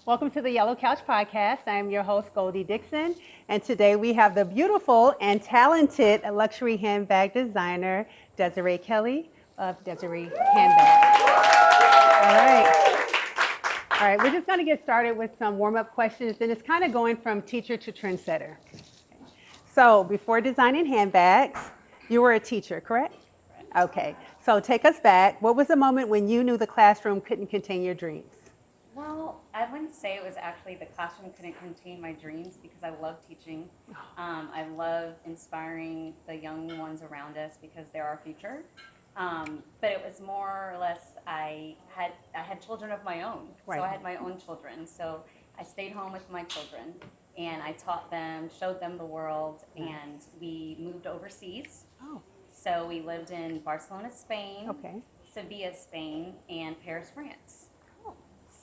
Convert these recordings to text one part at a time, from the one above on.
Welcome to the Yellow Couch Podcast. I am your host, Kellie Dixon, and today we have the beautiful and talented luxury handbag designer, Deseri Kelley of Deseri Handbags. All right, we're just going to get started with some warm-up questions, and it's kind of going from teacher to trendsetter. So before designing handbags, you were a teacher, correct? Okay, so take us back. What was the moment when you knew the classroom couldn't contain your dreams? Well, I wouldn't say it was actually the classroom couldn't contain my dreams because I love teaching. I love inspiring the young ones around us because they're our future. But it was more or less I had children of my own, Right. so I had my own children. So I stayed home with my children and I taught them, showed them the world, and we moved overseas. Oh, So we lived in Barcelona, Spain, okay. Sevilla, Spain, and Paris, France.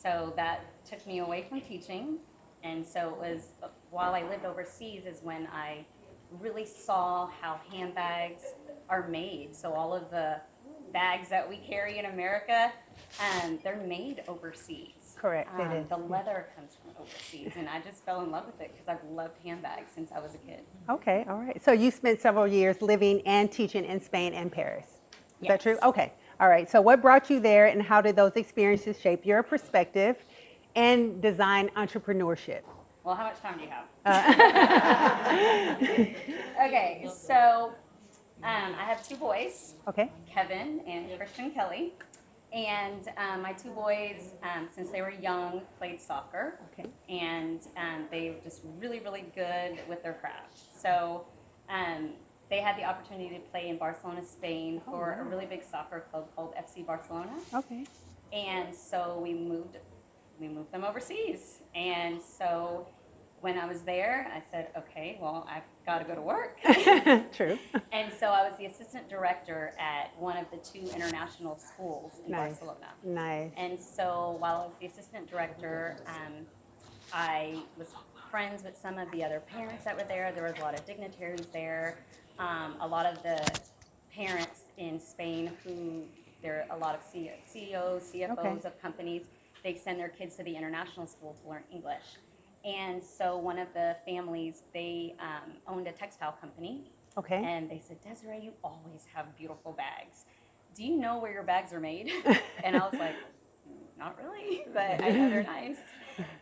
So that took me away from teaching, and so it was while I lived overseas is when I really saw how handbags are made. So all of the bags that we carry in America, they're made overseas. Correct, it is. The leather comes from overseas, and I just fell in love with it because I've loved handbags since I was a kid. Okay, all right. So you spent several years living and teaching in Spain and Paris. Is that true? Yes. Okay. All right. So what brought you there and how did those experiences shape your perspective and design entrepreneurship? Well, how much time do you have? Okay, so I have two boys, Okay. Kevin and Christian Kelly. And my two boys, since they were young, played soccer. Okay. And they were just really, really good with their craft. So they had the opportunity to play in Barcelona, Spain for a really big soccer club called FC Barcelona. Okay. And so we moved them overseas. And so when I was there, I said, okay, well, I've got to go to work. True. And so I was the assistant director at one of the two international schools in Nice. Barcelona. Nice. And so while I was the assistant director, I was friends with some of the other parents that were there. There was a lot of dignitaries there. A lot of the parents in Spain there are a lot of CEOs, CFOs Okay. of companies. They send their kids to the international school to learn English. And so one of the families, they owned a textile company. Okay. And they said, Desiree, you always have beautiful bags. Do you know where your bags are made? And I was like, not really, but I know they're nice.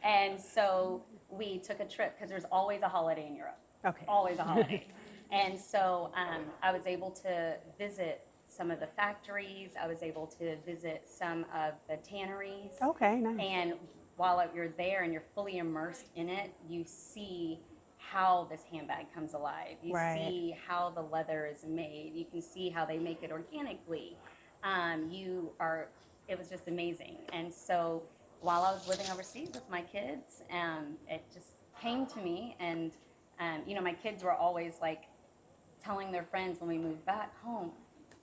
And so we took a trip because there's always a holiday in Europe. Okay. Always a holiday. And so I was able to visit some of the factories. I was able to visit some of the tanneries. Okay. Nice. And while you're there and you're fully immersed in it, you see how this handbag comes alive. You Right. see how the leather is made. You can see how they make it organically. It was just amazing. And so while I was living overseas with my kids, it just came to me. And, my kids were always like telling their friends when we moved back home,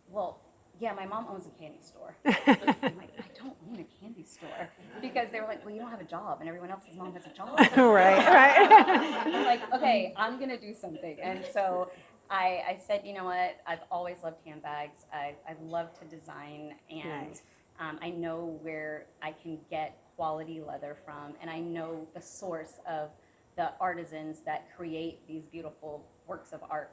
well, yeah, my mom owns a candy store. I'm like, I don't own a candy store. Because they were like, well, you don't have a job, and everyone else's mom has a job. Right. I'm like, okay, I'm going to do something. And so I said, you know what? I've always loved handbags. I love to design, and Nice. I know where I can get quality leather from, and I know the source of the artisans that create these beautiful works of art.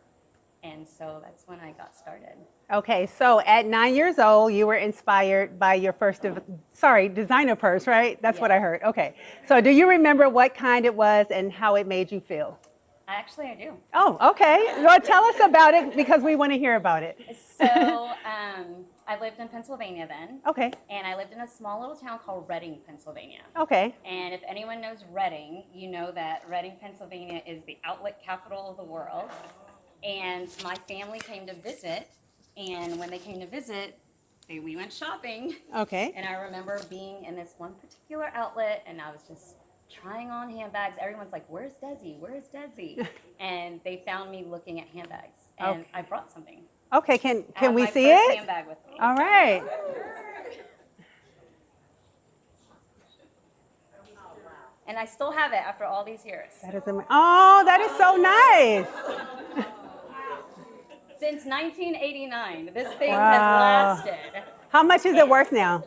And so that's when I got started. Okay, so at 9 years old, you were inspired by your first, designer purse, right? That's what I heard. Okay, so do you remember what kind it was and how it made you feel? Actually, I do. Oh, okay. Well, tell us about it because we want to hear about it. So I lived in Pennsylvania then. Okay, And I lived in a small little town called Reading, Pennsylvania. okay. And if anyone knows Reading, you know that Reading, Pennsylvania is the outlet capital of the world. And my family came to visit, and when they came to visit, we went shopping. Okay. And I remember being in this one particular outlet, and I was just trying on handbags. Everyone's like, where's Desi? Where's Desi? And they found me looking at handbags, and Okay. I brought something. Okay, can we my see first it? handbag with me. All right. And I still have it after all these years. That is that is so nice. Since 1989, this thing Wow. has lasted. How much is it worth now?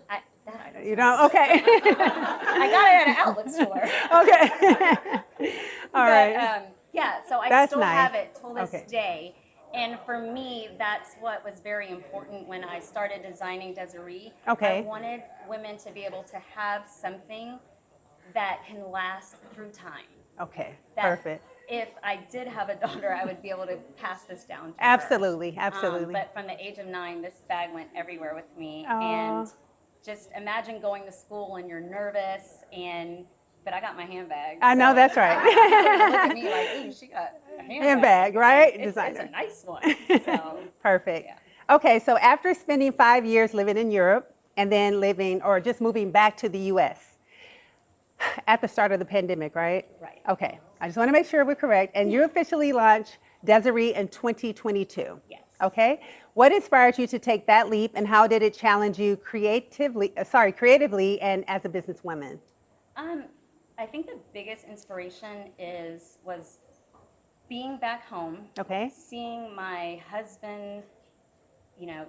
That I don't You don't? Okay. I got it at an outlet store. Okay. All right. Yeah, so I That's still have nice. it till this Okay. day. And for me, that's what was very important when I started designing Deseri. Okay. I wanted women to be able to have something that can last through time. Okay. That Perfect. if I did have a daughter, I would be able to pass this down to her. Absolutely. Absolutely. But from the age of 9, this bag went everywhere with me. Aw. And just imagine going to school and you're nervous, but I got my handbag. I know so that's right. look at me like, ooh, she got a Handbag, right? It's Designer. a nice one. So, Perfect. yeah. Okay, so after spending 5 years living in Europe and then living or just moving back to the US at the start of the pandemic, right? Right. Okay, I just want to make sure we're correct. And you officially launched Deseri in 2022. Yes. Okay. What inspired you to take that leap and how did it challenge you creatively and as a businesswoman? I think the biggest inspiration was being back home. Okay. Seeing my husband,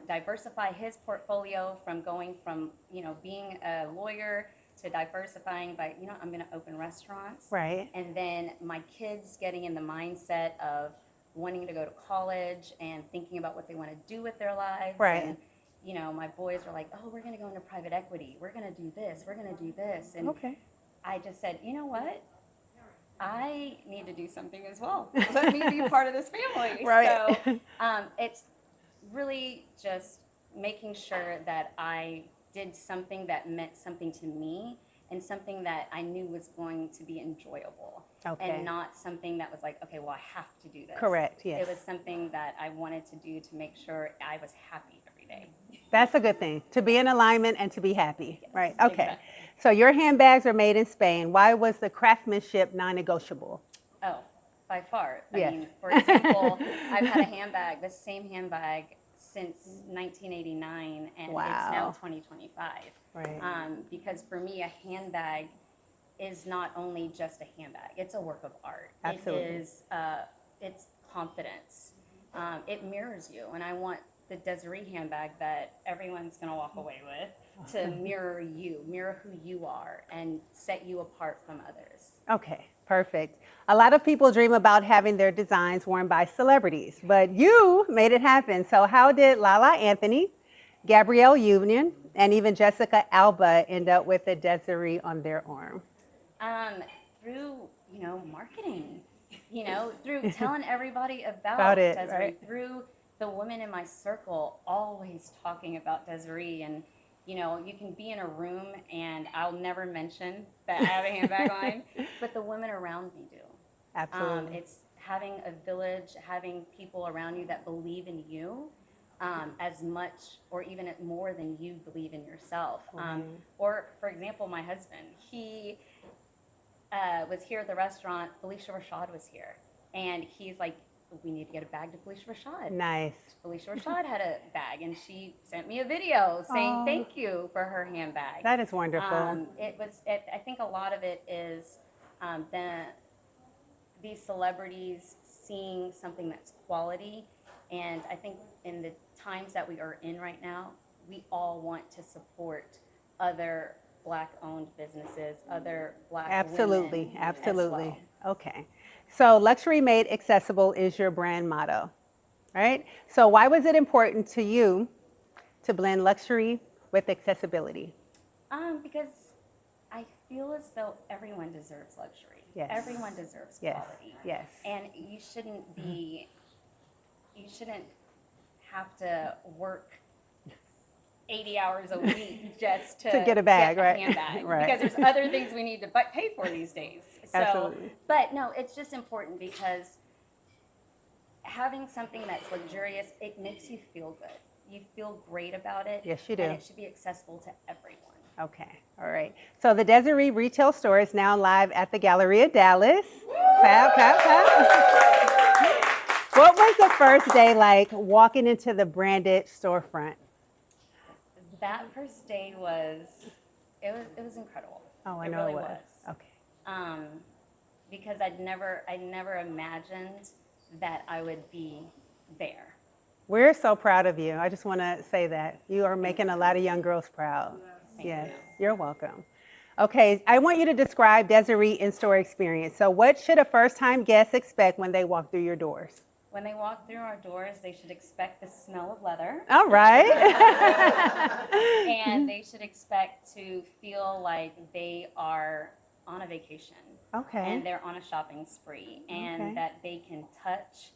diversify his portfolio from going from, being a lawyer to diversifying by, I'm going to open restaurants. Right. And then my kids getting in the mindset of wanting to go to college and thinking about what they want to do with their lives. Right. And, my boys were like, oh, we're going to go into private equity. We're going to do this. We're going to do this. And Okay. I just said, you know what? I need to do something as well. Let me be part of this family. Right. So it's really just making sure that I did something that meant something to me and something that I knew was going to be enjoyable. Okay. And not something that was like, okay, well, I have to do this. Correct, yes. It was something that I wanted to do to make sure I was happy every day. That's a good thing, to be in alignment and to be happy, Yes, right? Okay. exactly. So your handbags are made in Spain. Why was the craftsmanship non-negotiable? Oh, by far. Yes. I mean, for example, I've had a handbag, the same handbag, since 1989, and Wow. it's now 2025. Right. Because for me, a handbag is not only just a handbag; it's a work of art. Absolutely. It is. It's confidence. It mirrors you, and I want the Deseri handbag that everyone's going to walk away with to mirror you, mirror who you are, and set you apart from others. Okay, perfect. A lot of people dream about having their designs worn by celebrities, but you made it happen. So how did Lala Anthony, Gabrielle Union, and even Jessica Alba end up with the Deseri on their arm? Through, marketing, through telling everybody About it, Deseri, right? through the women in my circle always talking about Deseri. And, you can be in a room and I'll never mention that I have a handbag on, but the women around me do. Absolutely. It's having a village, having people around you that believe in you as much or even more than you believe in yourself. Or, for example, my husband, he was here at the restaurant. Felicia Rashad was here. And he's like, we need to get a bag to Felicia Rashad. Nice. Felicia Rashad had a bag, and she sent me a video saying Aw. thank you for her handbag. That is wonderful. I think a lot of it is these celebrities seeing something that's quality. And I think in the times that we are in right now, we all want to support other Black-owned businesses, other Black Absolutely, women absolutely. as well. Okay. So luxury made accessible is your brand motto, right? So why was it important to you to blend luxury with accessibility? Because I feel as though everyone deserves luxury. Yes. Everyone deserves Yes, quality. yes. And you shouldn't have to work 80 hours a week just to get a bag, get right? a handbag. Right. Because there's other things we need to pay for these days. So, Absolutely. but no, it's just important because having something that's luxurious, it makes you feel good. You feel great about it. Yes, you do. And it should be accessible to everyone. Okay, all right. So the Deseri retail store is now live at the Galleria Dallas. Clap, clap, clap. What was the first day like walking into the branded storefront? That first day was incredible. Oh, I It know really it was. Okay. Because I'd never imagined that I would be there. We're so proud of you. I just want to say that. You are making a lot of young girls proud. Yes, you. you're welcome. Okay, I want you to describe Deseri in-store experience. So what should a first-time guest expect when they walk through your doors? When they walk through our doors, they should expect the smell of leather. All right. And they should expect to feel like they are on a vacation. Okay. And they're on a shopping spree. And Okay. that they can touch,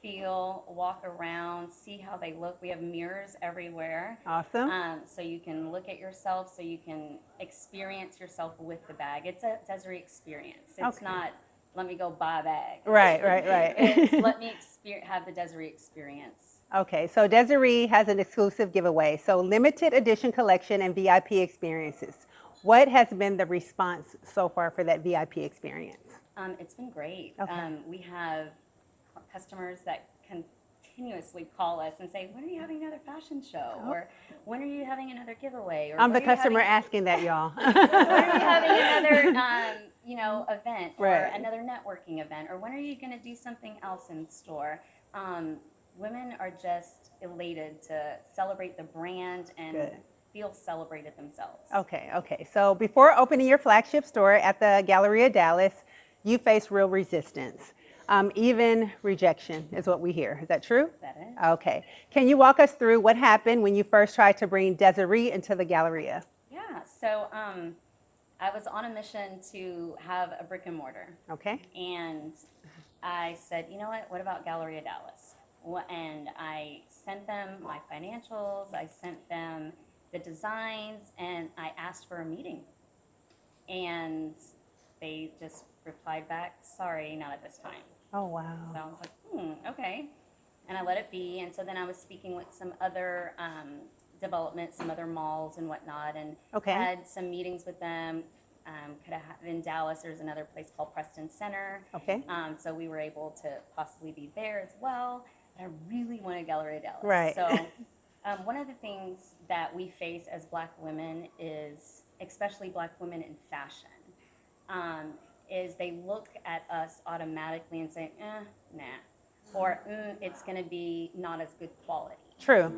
feel, walk around, see how they look. We have mirrors everywhere. Awesome. So you can look at yourself, so you can experience yourself with the bag. It's a Deseri experience. It's Okay. not, let me go buy a bag. Right. It's let me have the Deseri experience. Okay, so Deseri has an exclusive giveaway. So limited edition collection and VIP experiences. What has been the response so far for that VIP experience? It's been great. Okay. We have customers that continuously call us and say, when are you having another fashion show? Or when are you having another giveaway? Or I'm the when are you customer having- asking that, y'all. when are you having another event or Right. another networking event? Or when are you going to do something else in store? Women are just elated to celebrate the brand and Good. feel celebrated themselves. Okay. So before opening your flagship store at the Galleria Dallas, you faced real resistance. Even rejection is what we hear. Is that true? That is. Okay. Can you walk us through what happened when you first tried to bring Deseri into the Galleria? Yeah, so I was on a mission to have a brick and mortar. Okay. And I said, you know what about Galleria Dallas? And I sent them my financials, I sent them the designs, and I asked for a meeting. And they just replied back, sorry, not at this time. Oh, wow. So I was like, okay. And I let it be. And so then I was speaking with some other developments, some other malls and whatnot, and Okay. had some meetings with them. In Dallas, there's another place called Preston Center. Okay. So we were able to possibly be there as well. But I really wanted Galleria Dallas. Right. So one of the things that we face as Black women is, especially Black women in fashion, is they look at us automatically and say, nah, or it's going to be not as good quality. True.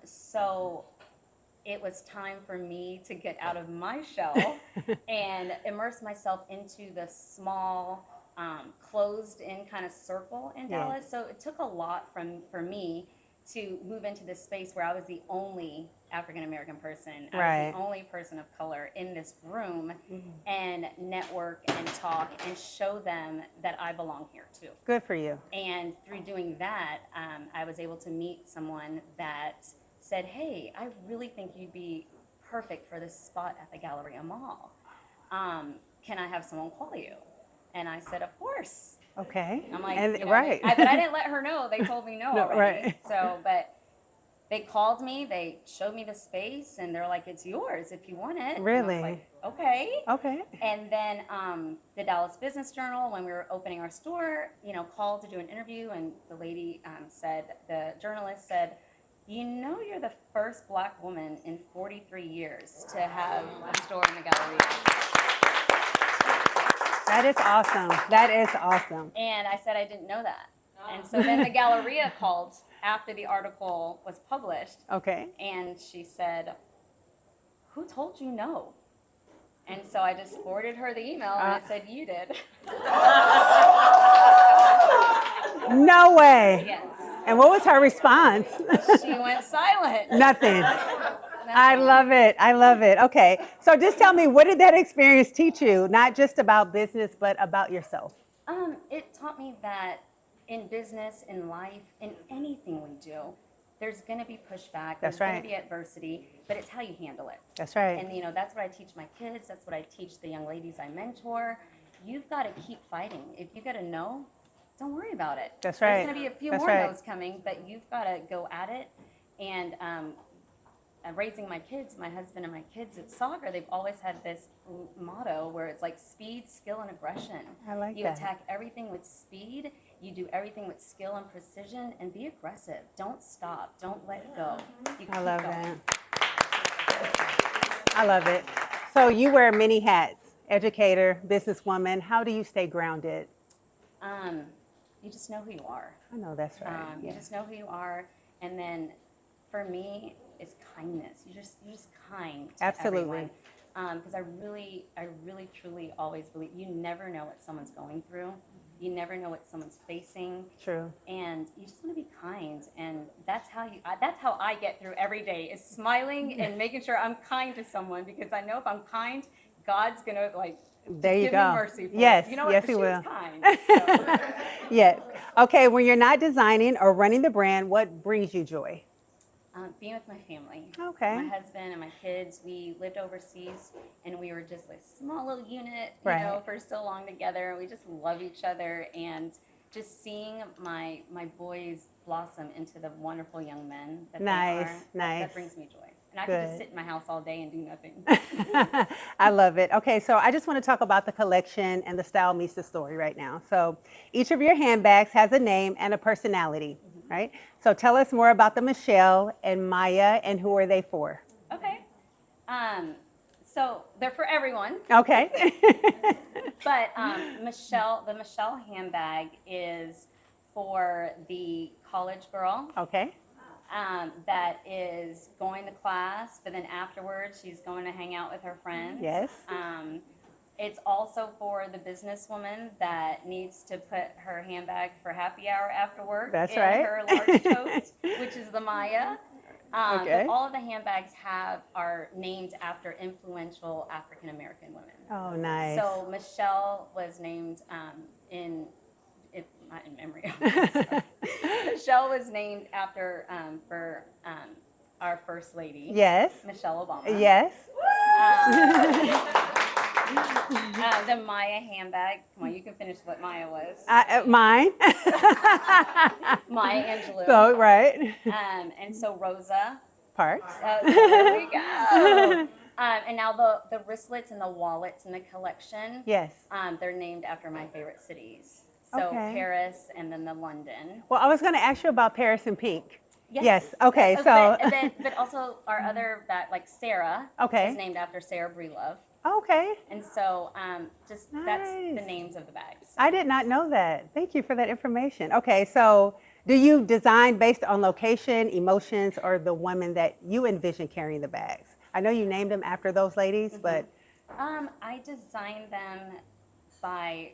So it was time for me to get out of my shell and immerse myself into the small, closed-in kind of circle in Yeah. Dallas. So it took a lot for me to move into this space where I was the only African-American person. I Right. was the only person of color in this room, and network and talk and show them that I belong here too. Good for you. And through doing that, I was able to meet someone that said, hey, I really think you'd be perfect for this spot at the Galleria Mall. Can I have someone call you? And I said, of course. Okay. I'm like, And, you know, right. but I didn't let her know. They told me no No, already. right. So, but they called me, they showed me the space, and they're like, it's yours if you want it. And I was Really? like, okay. Okay. And then the Dallas Business Journal, when we were opening our store, called to do an interview, and the lady the journalist said, you know, you're the first Black woman in 43 years to have a store in the Galleria. That is awesome. That is awesome. And I said I didn't know that. And so then the Galleria called after the article was published, Okay. and she said, who told you no? And so I just forwarded her the email, and I said, you did. No way. Yes. And what was her response? She went silent. Nothing. I love it. I love it. Okay. So just tell me, what did that experience teach you? Not just about business, but about yourself. It taught me that in business, in life, in anything we do, there's going to be pushback. That's There's going right. to be adversity, but it's how you handle it. That's right. And, that's what I teach my kids. That's what I teach the young ladies I mentor. You've got to keep fighting. If you get a no, don't worry about it. That's right. There's going to be a few That's more right. no's coming, but you've got to go at it. And raising my kids, my husband and my kids at soccer, they've always had this motto where it's like speed, skill, and aggression. I like You that. attack everything with speed. You do everything with skill and precision, and be aggressive. Don't stop. Don't let go. You I keep love going. that. I love it. So you wear many hats, educator, businesswoman. How do you stay grounded? You just know who you are. I know that's right. You Yeah. just know who you are, and then for me is kindness. You're just kind to Absolutely. everyone. Because I really truly always believe you never know what someone's going through. You never know what someone's facing. True. And you just want to be kind, and that's how I get through every day, is smiling and making sure I'm kind to someone, because I know if I'm kind, God's gonna like There just you give go. me mercy for Yes, it. You know what? yes, But He she will. was kind. So. Yes. Okay, when you're not designing or running the brand, what brings you joy? Being with my family. Okay. My husband and my kids, we lived overseas, and we were just like a small little unit, you Right. know, for so long together. We just love each other, and just seeing my boys blossom into the wonderful young men that Nice, they are, nice. that brings me joy. And I can just Good. sit in my house all day and do nothing. I love it. Okay, so I just want to talk about the collection and the style meets the story right now. So each of your handbags has a name and a personality, right? So tell us more about the Michelle and Maya, and who are they for? Okay. So they're for everyone. Okay. But the Michelle handbag is for the college girl Okay. that is going to class, but then afterwards she's going to hang out with her friends. Yes. It's also for the businesswoman that needs to put her handbag for happy hour after work That's in right. her large tote, which is the Maya. Okay. But all of the handbags are named after influential African American women. Oh, nice. So Michelle was named not in memory. Michelle was named after for our first lady. Yes. Michelle Obama. Yes. The Maya handbag. Come on, you can finish what Maya was. Mine. Maya Angelou. So, right. And so Rosa. Parks. There we go. And now the wristlets and the wallets in the collection. Yes. They're named after my favorite cities. So Okay. Paris and then the London. Well, I was going to ask you about Paris and pink. Yes. Yes. Okay. So. But also our other bag, like Sarah, Okay. is named after Sarah Breelove. Okay. And so that's the Nice. names of the bags. I did not know that. Thank you for that information. Okay. So, do you design based on location, emotions, or the women that you envision carrying the bags? I know you named them after those ladies, but. I design them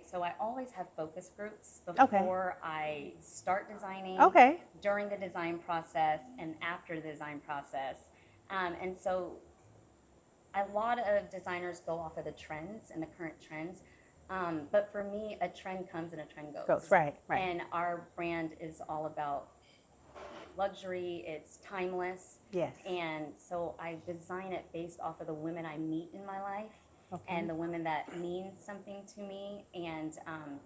so I always have focus groups before I start designing, Okay. during the design process, and after the design process. And so a lot of designers go off of the trends and the current trends. But for me, a trend comes and a trend goes. Right. And our brand is all about luxury, it's timeless. Yes. And so I design it based off of the women I meet in my life. Okay. And the women that mean something to me, and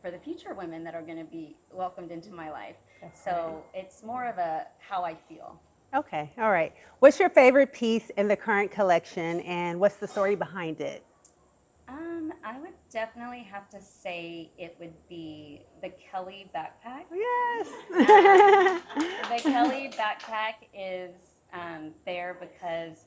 for the future women that are going to be welcomed into my life. So it's more of a how I feel. Okay. All right. What's your favorite piece in the current collection, and what's the story behind it? I would definitely have to say it would be the Kellie backpack. Yes. The Kellie backpack is there because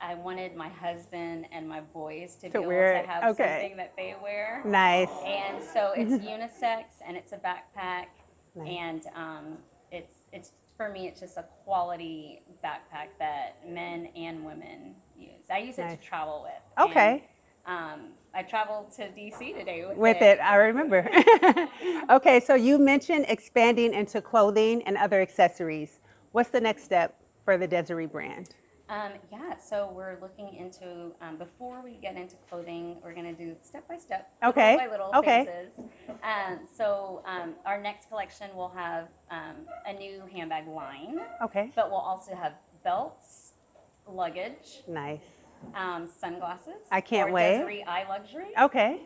I wanted my husband and my boys to be able wear to it. have Okay. something that they wear. Nice. And so it's unisex, and it's a backpack, Nice. and it's for me, it's just a quality backpack that men and women use. I use it Nice. to travel with. Okay. And, I traveled to DC today With it, I remember. Okay, so you mentioned expanding into clothing and other accessories. What's the next step for the Deseri brand? So we're looking into, before we get into clothing, we're going to do step by step, Okay. little by little Okay. phases. Our next collection will have a new handbag line, Okay. but we'll also have belts, luggage, Nice. sunglasses. I can't or wait. Deseri Eye Luxury. Okay.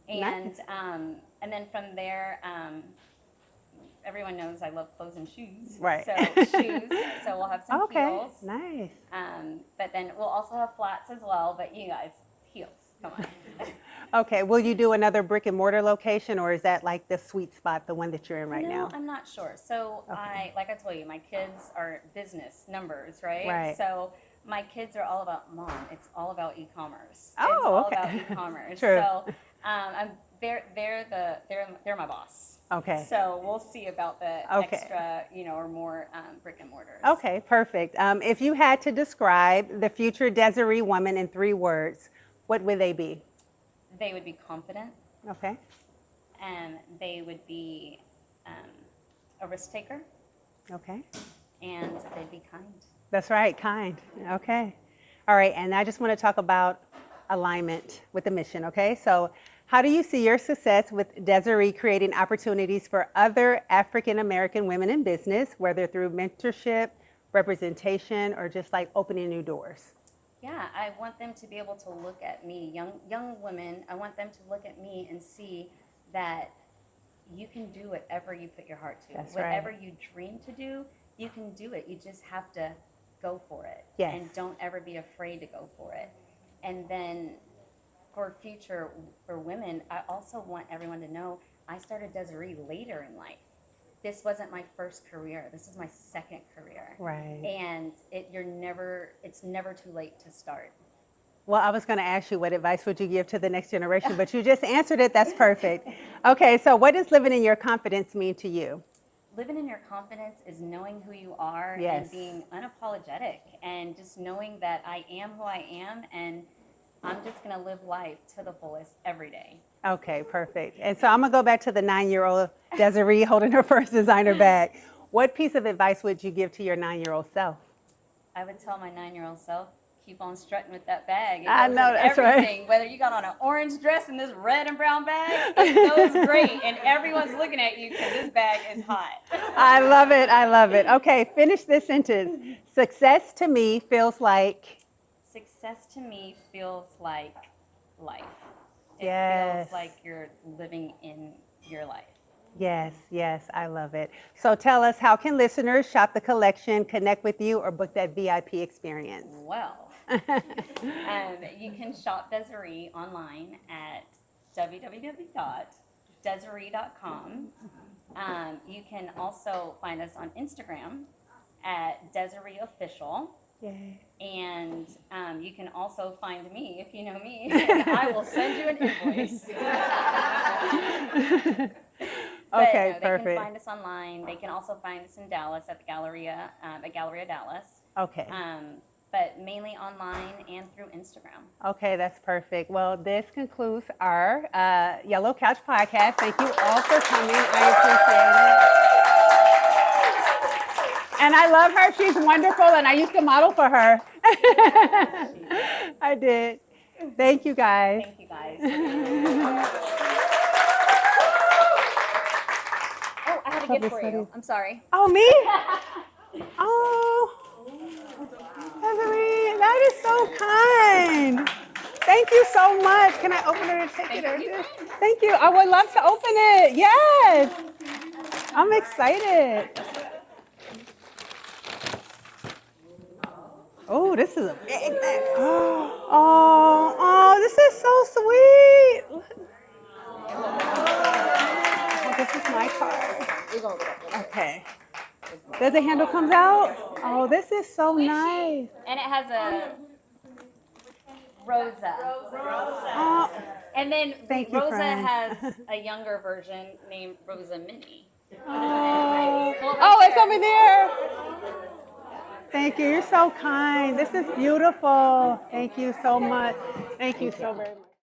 And Nice. and then from there, everyone knows I love clothes and shoes. Right. So shoes. So we'll have some Okay. heels. Nice. But then we'll also have flats as well. But you guys, heels. Come on. Okay. Will you do another brick and mortar location, or is that like the sweet spot, the one that you're in right No, now? I'm not sure. So Okay. like I told you, my kids are business numbers, right? Right. So my kids are all about, Mom, it's all about e-commerce. Oh, it's all okay. about e-commerce. True. So They're my boss. Okay. So we'll see about the Okay. extra, or more brick and mortars. Okay, perfect. If you had to describe the future Deseri woman in 3 words, what would they be? They would be confident, Okay. and they would be a risk taker, Okay. and they'd be kind. That's right, kind. Okay. All right, and I just want to talk about alignment with the mission, okay? So, how do you see your success with Deseri creating opportunities for other African American women in business, whether through mentorship, representation, or just like opening new doors? Yeah, I want them to be able to look at me, young women. I want them to look at me and see that you can do whatever you put your heart to. That's whatever right. you dream to do, you can do it. You just have to go for it. Yes. And don't ever be afraid to go for it. And then for future, for women, I also want everyone to know I started Deseri later in life. This wasn't my first career. This is my second career. Right. And it's never too late to start. Well, I was going to ask you what advice would you give to the next generation, but you just answered it. That's perfect. Okay, so what does living in your confidence mean to you? Living in your confidence is knowing who you are Yes. and being unapologetic and just knowing that I am who I am and I'm just going to live life to the fullest every day. Okay, perfect. And so I'm going to go back to the 9-year-old Deseri holding her first designer bag. What piece of advice would you give to your 9-year-old self? I would tell my 9-year-old self, keep on strutting with that bag. It I goes know, with that's right. everything. Whether you got on an orange dress and this red and brown bag, it goes great. And everyone's looking at you because this bag is hot. I love it. I love it. Okay, finish this sentence. Success to me feels like. Success to me feels like life. It Yes. feels like you're living in your life. Yes, yes, I love it. So tell us, how can listeners shop the collection, connect with you, or book that VIP experience? Well, you can shop Deseri online at www.deseri.com. You can also find us on Instagram at Deseri Official. Yay. And you can also find me if you know me, and I will send you an invoice. But, Okay, no, they perfect. can find us online. They can also find us in Dallas at the Galleria, at Galleria Dallas. Okay. But mainly online and through Instagram. Okay, that's perfect. Well, this concludes our Yellow Couch podcast. Thank you all for coming. I appreciate it. And I love her. She's wonderful, and I used to model for her. I did. Thank you, guys. Thank you, guys. Oh, I have a gift for you. I'm sorry. Oh, me? Oh, Deseri, that is so kind. Thank you so much. Can I open it and take it? Thank you. I would love to open it. Yes. I'm excited. Oh, this is a big bag. Oh, this is so sweet. Oh, this is my card. Okay. Does the handle comes out? Oh, this is so nice. And it has a Rosa. Oh, And then Thank you, Rosa friend. has a younger version named Rosa Mini. oh, it's over there. Thank you. You're so kind. This is beautiful. Thank you so much. Thank you so very much.